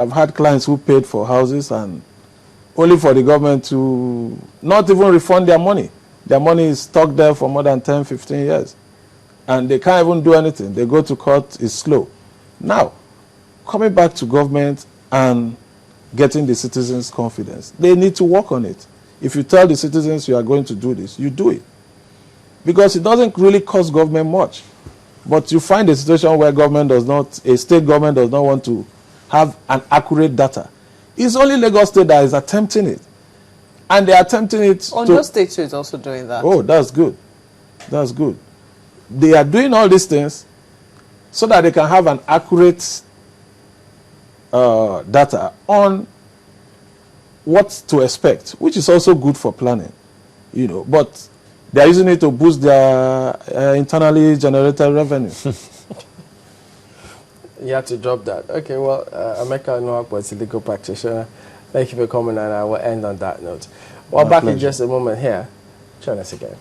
I've had clients who paid for houses and only for the government to not even refund their money. Their money is stuck there for more than 10, 15 years. And they can't even do anything. They go to court, it's slow. Now, coming back to government and getting the citizens' confidence, they need to work on it. If you tell the citizens you are going to do this, you do it. Because it doesn't really cost government much. But you find a situation where a state government does not want to have an accurate data. It's only Lagos State that is attempting it. And they're attempting it Ondo State is also doing that. Oh, that's good. That's good. They are doing all these things so that they can have an accurate data on what to expect, which is also good for planning, But they are using it to boost their internally generated revenue. You have to drop that. Okay, well, Emeka Noakwa is a legal practitioner. Thank you for coming, and I will end on that note. Well, back in just a moment here. Join us again.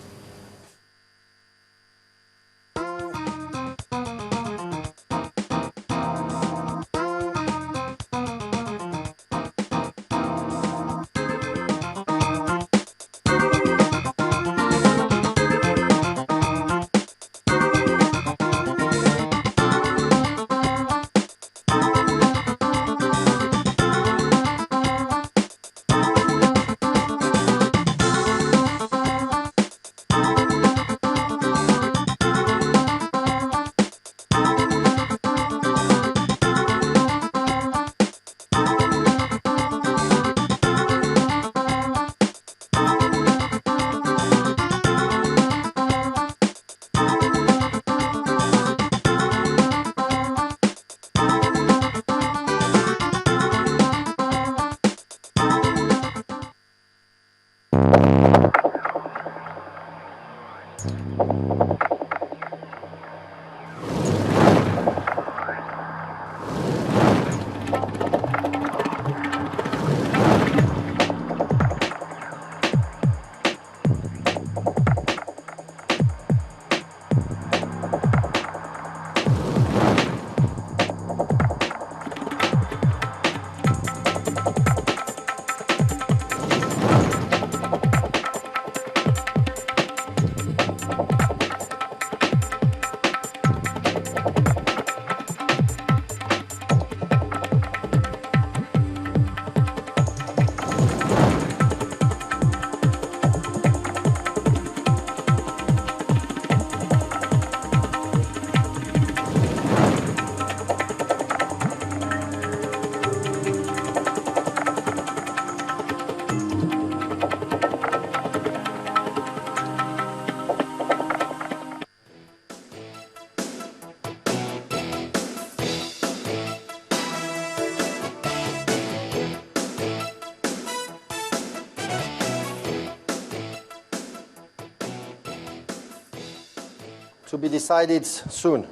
To be decided soon.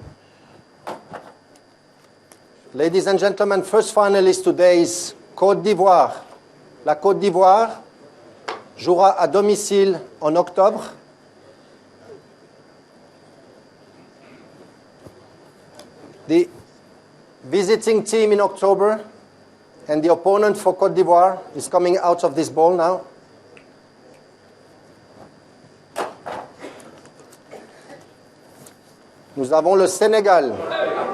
Ladies and gentlemen, first finalist today is Côte d'Ivoire. La Côte d'Ivoire jouera à domicile en octobre. The visiting team in October and the opponent for Côte d'Ivoire is coming out of this ball now. Nous avons le Sénégal.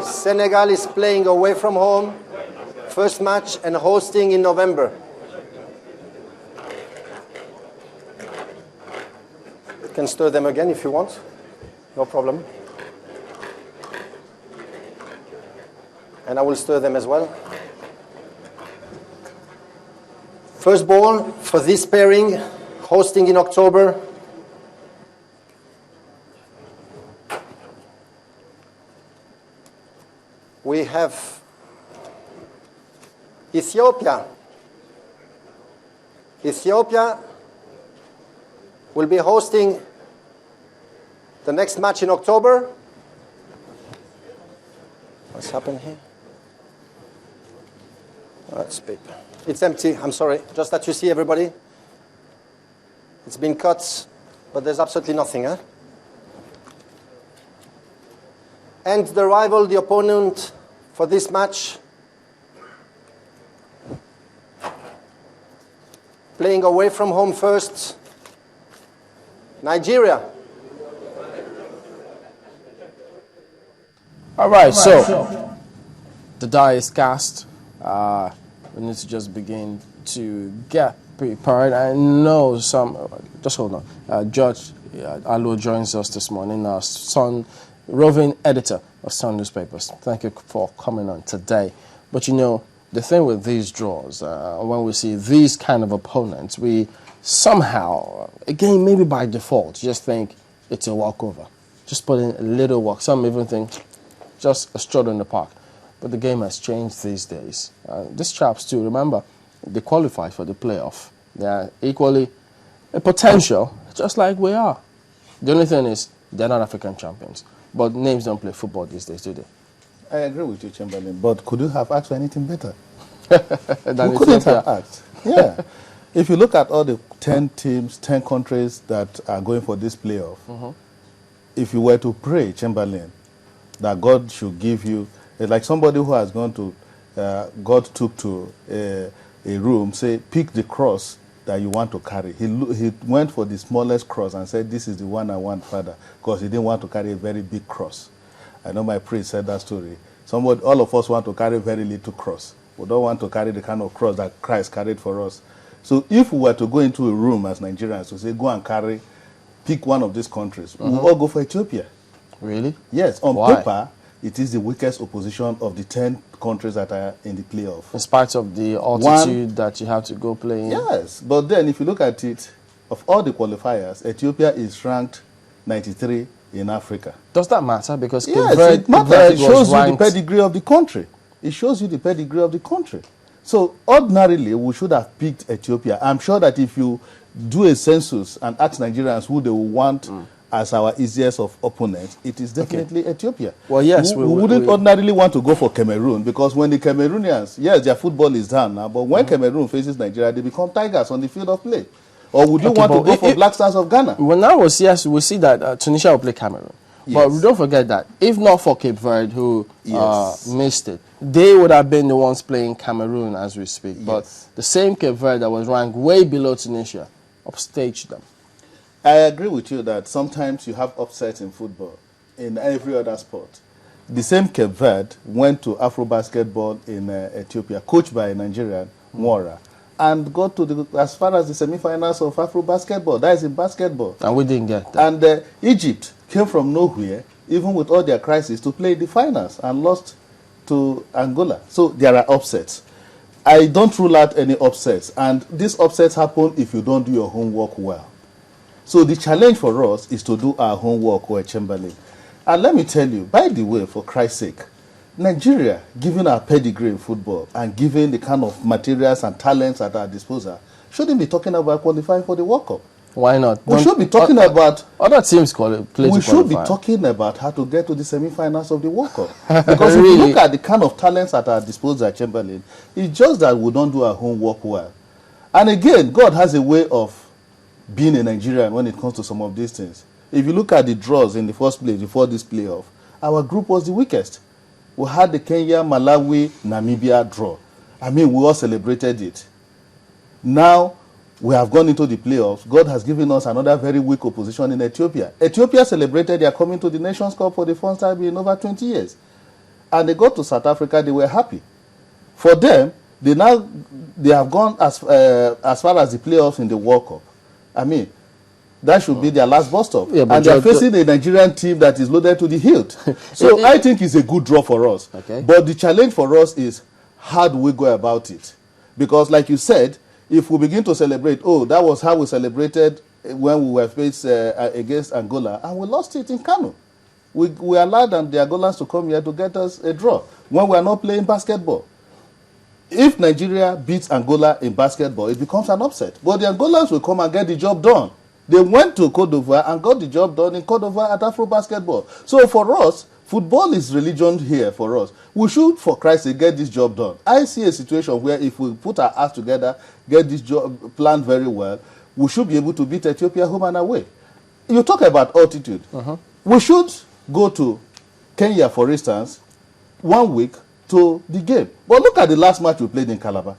Senegal is playing away from home. First match and hosting in November. You can stir them again if you want. No problem. And I will stir them as well. First ball for this pairing, hosting in October. We have Ethiopia. Ethiopia will be hosting the next match in October. What's happened here? Oh, that's paper. It's empty, I'm sorry. Just that you see, everybody. It's been cut, but there's absolutely nothing, huh? And the rival, the opponent for this match Playing away from home first, Nigeria. All right, so the die is cast. We need to just begin to get prepared. I know some. Just hold on. George Alo joins us this morning. Our roving editor of Sun Newspapers. Thank you for coming on today. But you know, the thing with these draws, when we see these kind of opponents, we somehow, again, maybe by default, just think it's a walkover. Just put in a little work. Some even think just a stroll in the park. But the game has changed these days. These chaps too, remember, they qualify for the playoff. They are equally a potential, just like we are. The only thing is, they're not African champions. But names don't play football these days, do they? I agree with you, Chamberlain. But could you have asked for anything better? We couldn't have asked. Yeah. If you look at all the 10 teams, 10 countries that are going for this playoff, if you were to pray, Chamberlain, that God should give you, it's like somebody who has gone to, God took to a room, say, pick the cross that you want to carry. He went for the smallest cross and said, this is the one I want, Father, because he didn't want to carry a very big cross. I know my priest said that story. All of us want to carry a very little cross. We don't want to carry the kind of cross that Christ carried for us. So if we were to go into a room as Nigerians to say, go and pick one of these countries, we'll all go for Ethiopia. Really? Yes. On Why? paper, it is the weakest opposition of the 10 countries that are in the playoff. In spite of the altitude that you have to go play in? Yes. But then if you look at it, of all the qualifiers, Ethiopia is ranked 93 in Africa. Does that matter? Because yes, it matters. It shows you the pedigree of the country. It shows you the pedigree of the country. So ordinarily, we should have picked Ethiopia. I'm sure that if you do a census and ask Nigerians who they will want as our easiest of opponents, it is definitely Ethiopia. Well, yes. We wouldn't ordinarily want to go for Cameroon, because when the Cameroonians, yes, their football is down now, but when Cameroon faces Nigeria, they become tigers on the field of play. Or would you want to go for Black Stars of Ghana? Well, now we see that Tunisia will play Cameroon. Yes. But don't forget that if not for Cape Verde, who missed it, they would have been the ones playing Cameroon as we speak. Yes. But the same Cape Verde that was ranked way below Tunisia upstaged them. I agree with you that sometimes you have upsets in football, in every other sport. The same Cape Verde went to Afro basketball in Ethiopia, coached by a Nigerian, Mora, and got to as far as the semi-finals of Afro basketball. That is in basketball. And we didn't get that. And Egypt came from nowhere, even with all their crises, to play the finals and lost to Angola. So there are upsets. I don't rule out any upsets. And these upsets happen if you don't do your homework well. So the challenge for us is to do our homework well, Chamberlain. And let me tell you, by the way, for Christ's sake, Nigeria, given our pedigree in football and given the kind of materials and talents at our disposal, shouldn't be talking about qualifying for the World Cup. Why not? We should be talking about other teams play. We should be talking about how to get to the semi-finals of the World Cup. Because if you look at the kind of talents at our disposal, Chamberlain, it's just that we don't do our homework well. And again, God has a way of being a Nigerian when it comes to some of these things. If you look at the draws in the first place before this playoff, our group was the weakest. We had the Kenya, Malawi, Namibia draw. I mean, we all celebrated it. Now, we have gone into the playoffs. God has given us another very weak opposition in Ethiopia. Ethiopia celebrated their coming to the Nations Cup for the first time in over 20 years. And they got to South Africa, they were happy. For them, they have gone as far as the playoffs in the World Cup. I mean, that should be their last bus stop. Yeah, and they're facing a Nigerian team that is loaded to the hilt. So I think it's a good draw for us. Okay. But the challenge for us is, how do we go about it? Because like you said, if we begin to celebrate, oh, that was how we celebrated when we were faced against Angola, and we lost it in Kano. We allowed the Angolans to come here to get us a draw when we are not playing basketball. If Nigeria beats Angola in basketball, it becomes an upset. But the Angolans will come and get the job done. They went to Cote d'Ivoire and got the job done in Cote d'Ivoire at Afro basketball. So for us, football is religion here for us. We should, for Christ's sake, get this job done. I see a situation where if we put our hearts together, get this job planned very well, we should be able to beat Ethiopia home and away. You talk about altitude. We should go to Kenya, for instance, 1 week to the game. But look at the last match we played in Calabar.